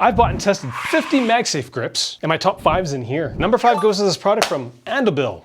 I've bought and tested 50 MagSafe grips, and my top 5's in here. Number 5 goes to this product from Andobil.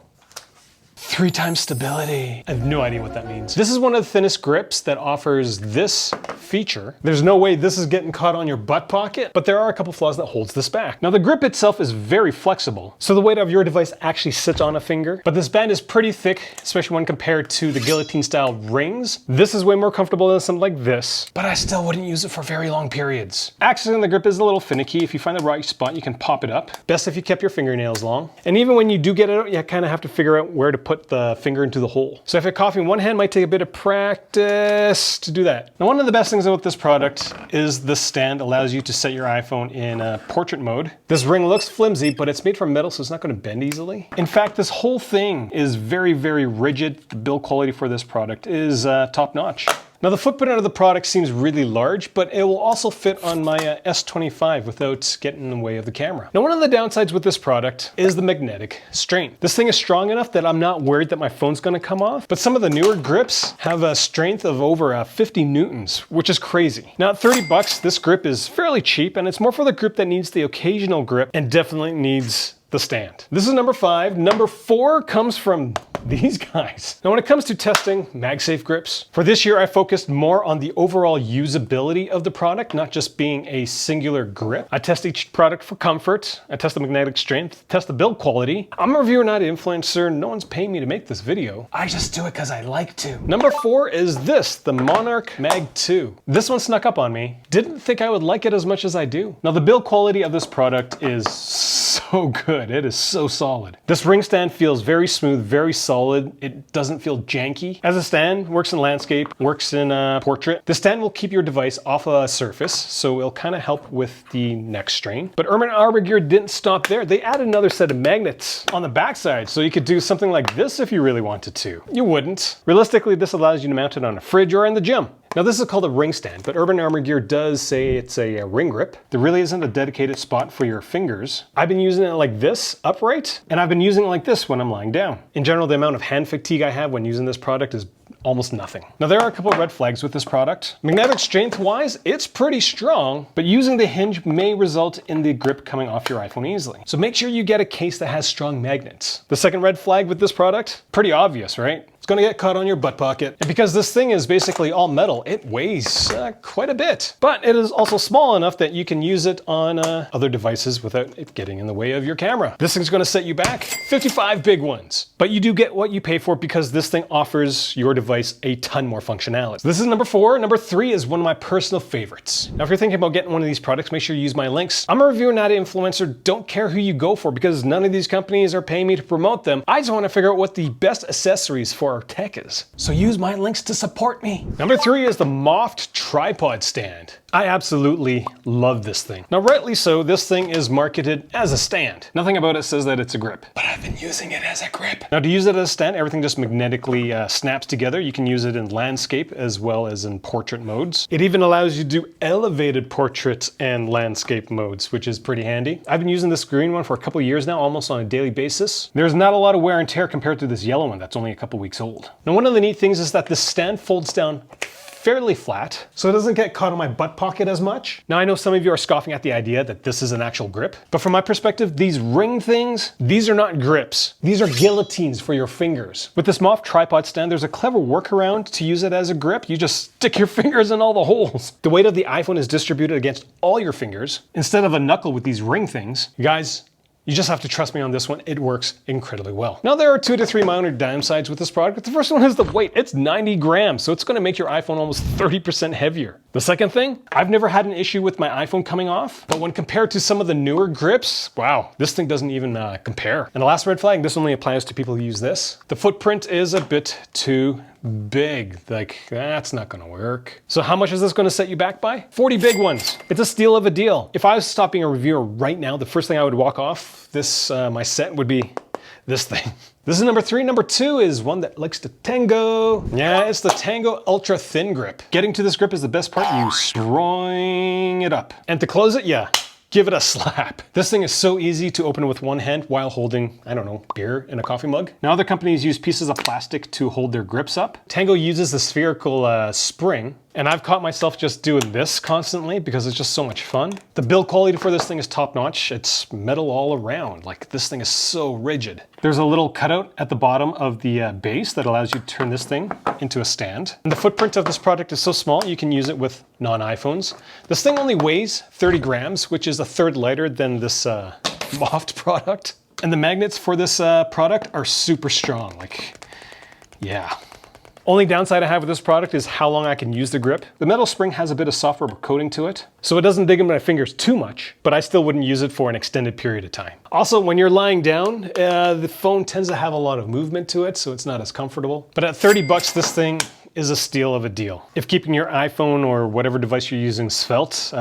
3 times stability. I have no idea what that means. This is one of the thinnest grips that offers this feature. There's no way this is getting caught on your butt pocket, but there are a couple flaws that holds this back. Now the grip itself is very flexible, so the weight of your device actually sits on a finger, but this band is pretty thick, especially when compared to the guillotine style rings. This is way more comfortable than something like this, but I still wouldn't use it for very long periods. Accessing the grip is a little finicky. If you find the right spot, you can pop it up. Best if you kept your fingernails long. And even when you do get it out, you kind of have to figure out where to put the finger into the hole. So if you're coughing, one hand might take a bit of practice to do that. Now, one of the best things about this product is the stand allows you to set your iPhone in portrait mode. This ring looks flimsy, but it's made from metal, so it's not going to bend easily. In fact, this whole thing is very, very rigid. The build quality for this product is top notch. Now the footprint of the product seems really large, but it will also fit on my S25 without getting in the way of the camera. Now one of the downsides with this product is the magnetic strength. This thing is strong enough that I'm not worried that my phone's gonna come off, but some of the newer grips have a strength of over 50 newtons, which is crazy. Now at 30 bucks, this grip is fairly cheap, and it's more for the grip that needs the occasional grip and definitely needs the stand. This is number 5. Number 4 comes from these guys. Now when it comes to testing MagSafe grips, for this year I focused more on the overall usability of the product, not just being a singular grip. I test each product for comfort, I test the magnetic strength, test the build quality. I'm a reviewer, not an influencer. No one's paying me to make this video. I just do it because I like to. Number 4 is this, the Monarch Mag 2. This one snuck up on me. Didn't think I would like it as much as I do. Now the build quality of this product is so good. It is so solid. This ring stand feels very smooth, very solid. It doesn't feel janky. As a stand, works in landscape, works in portrait. The stand will keep your device off a surface, so it'll kind of help with the neck strain. But Urban Arbor Gear didn't stop there. They added another set of magnets on the backside, so you could do something like this if you really wanted to. You wouldn't. Realistically, this allows you to mount it on a fridge or in the gym. Now this is called a ring stand, but Urban Arbor Gear does say it's a ring grip. There really isn't a dedicated spot for your fingers. I've been using it like this, upright, and I've been using it like this when I'm lying down. In general, the amount of hand fatigue I have when using this product is almost nothing. Now there are a couple of red flags with this product. Magnetic strength wise, it's pretty strong, but using the hinge may result in the grip coming off your iPhone easily. So make sure you get a case that has strong magnets. The second red flag with this product, pretty obvious, right? It's gonna get caught on your butt pocket. And because this thing is basically all metal, it weighs quite a bit. But it is also small enough that you can use it on other devices without it getting in the way of your camera. This thing's gonna set you back 55 big ones. But you do get what you pay for because this thing offers your device a ton more functionality. So this is number 4. Number 3 is one of my personal favorites. Now if you're thinking about getting one of these products, make sure you use my links. I'm a reviewer, not an influencer. Don't care who you go for because none of these companies are paying me to promote them. I just wanna figure out what the best accessories for our tech is. So use my links to support me. Number 3 is the Moft tripod stand. I absolutely love this thing. Now rightly so, this thing is marketed as a stand. Nothing about it says that it's a grip, but I've been using it as a grip. Now to use it as a stand, everything just magnetically snaps together. You can use it in landscape as well as in portrait modes. It even allows you to do elevated portraits and landscape modes, which is pretty handy. I've been using this green one for a couple of years now, almost on a daily basis. There's not a lot of wear and tear compared to this yellow one that's only a couple weeks old. Now one of the neat things is that this stand folds down fairly flat, so it doesn't get caught on my butt pocket as much. Now I know some of you are scoffing at the idea that this is an actual grip, but from my perspective, these ring things, these are not grips. These are guillotines for your fingers. With this Moft tripod stand, there's a clever workaround to use it as a grip. You just stick your fingers in all the holes. The weight of the iPhone is distributed against all your fingers instead of a knuckle with these ring things. You guys, you just have to trust me on this one. It works incredibly well. Now there are 2 to 3 minor downsides with this product. The first one is the weight. It's 90 grams, so it's gonna make your iPhone almost 30% heavier. The second thing, I've never had an issue with my iPhone coming off, but when compared to some of the newer grips, wow, this thing doesn't even compare. And the last red flag, this only applies to people who use this. The footprint is a bit too big. Like, that's not gonna work. So how much is this gonna set you back by? 40 big ones. It's a steal of a deal. If I was stopping a reviewer right now, the first thing I would walk off this, my set would be this thing. This is number 3. Number 2 is one that likes to tango. Yeah, it's the Tango Ultra Thin Grip. Getting to this grip is the best part. You string it up. And to close it, yeah, give it a slap. This thing is so easy to open with one hand while holding, I don't know, beer in a coffee mug. Now other companies use pieces of plastic to hold their grips up. Tango uses the spherical spring And I've caught myself just doing this constantly because it's just so much fun. The build quality for this thing is top notch. It's metal all around. Like, this thing is so rigid. There's a little cutout at the bottom of the base that allows you to turn this thing into a stand. And the footprint of this product is so small, you can use it with non-iPhones. This thing only weighs 30 grams, which is a third lighter than this Moft product. And the magnets for this product are super strong. Like, yeah. Only downside I have with this product is how long I can use the grip. The metal spring has a bit of soft rubber coating to it, so it doesn't dig into my fingers too much, but I still wouldn't use it for an extended period of time. Also, when you're lying down, the phone tends to have a lot of movement to it, so it's not as comfortable. But at 30 bucks, this thing is a steal of a deal. If keeping your iPhone or whatever device you're using svelte,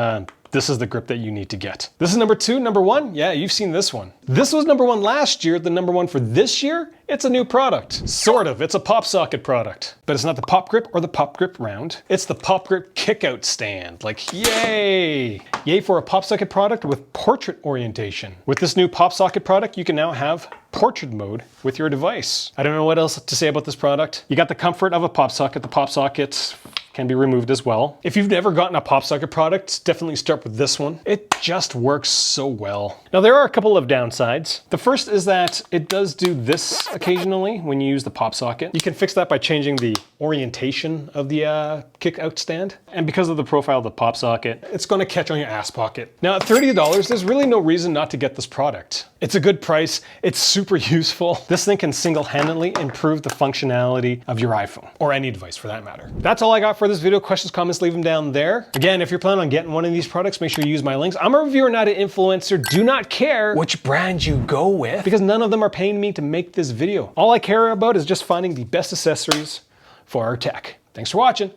this is the grip that you need to get. This is number 2. Number 1, yeah, you've seen this one. This was number 1 last year. The number 1 for this year, it's a new product. Sort of, it's a pop socket product. But it's not the pop grip or the pop grip round. It's the pop grip kickout stand. Like, yay! Yay for a pop socket product with portrait orientation. With this new pop socket product, you can now have portrait mode with your device. I don't know what else to say about this product. You got the comfort of a pop socket. The pop socket can be removed as well. If you've never gotten a pop socket product, definitely start with this one. It just works so well. Now, there are a couple of downsides. The first is that it does do this occasionally when you use the pop socket. You can fix that by changing the orientation of the kick out stand. And because of the profile of the pop socket, it's gonna catch on your ass pocket. Now, at $30, there's really no reason not to get this product. It's a good price, it's super useful. This thing can single-handedly improve the functionality of your iPhone, or any device for that matter. That's all I got for this video. Questions, comments, leave them down there. Again, if you're planning on getting one of these products, make sure you use my links. I'm a reviewer, not an influencer. Do not care which brand you go with, because none of them are paying me to make this video. All I care about is just finding the best accessories for our tech. Thanks for watching.